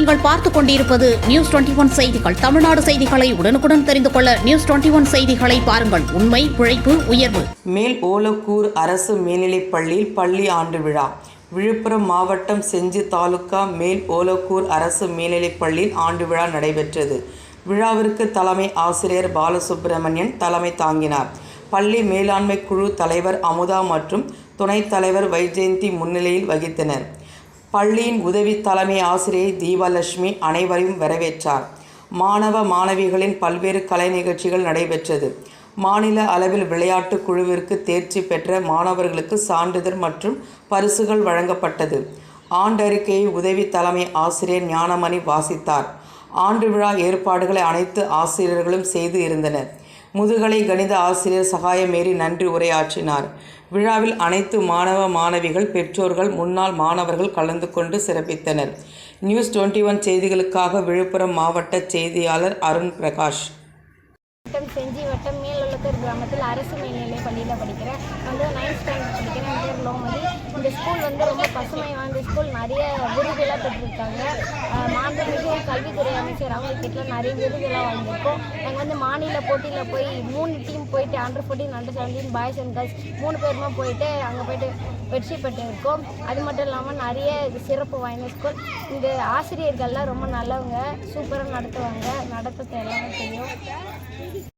நீங்கள் பார்த்துக் கொண்டிருப்பது நியூஸ் 21 செய்திகள். தமிழ்நாடு செய்திகளை உடனுக்குடன் தெரிந்து கொள்ள நியூஸ் 21 செய்திகளை பாருங்கள். உண்மை, உழைப்பு, உயர்வு. மேல் ஓலக்கூர் அரசு மேல்நிலைப் பள்ளியில் பள்ளி ஆண்டு விழா. விழுப்புரம் மாவட்டம் செஞ்சி தாலுகா மேல் ஓலக்கூர் அரசு மேல்நிலைப் பள்ளியில் ஆண்டு விழா நடைபெற்றது. விழாவிற்கு தலைமை ஆசிரியர் பாலசுப்பிரமணியன் தலைமை தாங்கினார். பள்ளி மேலாண்மை குழு தலைவர் அமுதா மற்றும் துணைத் தலைவர் வைஜெயந்தி முன்னிலையில் வகித்தனர். பள்ளியின் உதவி தலைமை ஆசிரியை தீபலட்சுமி அனைவரையும் வரவேற்றார். மாணவ மாணவிகளின் பல்வேறு கலை நிகழ்ச்சிகள் நடைபெற்றது. மாநில அளவில் விளையாட்டு குழுவிற்கு தேர்ச்சி பெற்ற மாணவர்களுக்கு சான்றிதழ் மற்றும் பரிசுகள் வழங்கப்பட்டது. ஆண்டறிக்கையை உதவி தலைமை ஆசிரியர் ஞானமணி வாசித்தார். ஆண்டு விழா ஏற்பாடுகளை அனைத்து ஆசிரியர்களும் செய்து இருந்தனர். முதுகலை கணித ஆசிரியர் சகாயமேரி நன்றி உரையாற்றினார். விழாவில் அனைத்து மாணவ மாணவிகள், பெற்றோர்கள், முன்னாள் மாணவர்கள் கலந்து கொண்டு சிறப்பித்தனர். நியூஸ் 21 செய்திகளுக்காக விழுப்புரம் மாவட்ட செய்தியாளர் அருண் பிரகாஷ். செஞ்சி வட்டம் மேலோலக்கூர் கிராமத்தில் அரசு மேல்நிலை பள்ளியில் படிக்கிறேன். 9th ஸ்டாண்டர்ட் படிக்கிறேன். என் பேர் லோமதி. இந்த ஸ்கூல் ரொம்ப பசுமை வாய்ந்த ஸ்கூல். நிறைய விருதுகளாக பெற்றிருக்காங்க. மாண்புமிகு கல்வித்துறை அமைச்சர் அவங்க கிட்ட நிறைய விருதுகளாக வாங்கியிருக்கோம். நாங்கள் மாநில போட்டியில் போய் 3 டீம் போயிட்டு under 14, under 17 boys and girls 3 பேருமா போயிட்டு அங்கே போயிட்டு வெற்றி பெற்றிருக்கோம். அது மட்டும் இல்லாமல் நிறைய சிறப்பு வாய்ந்த ஸ்கூல். இந்த ஆசிரியர்கள்லாம் ரொம்ப நல்லவங்க, சூப்பராக நடத்துவாங்க. நடத்துறது எல்லாமே தெரியும்.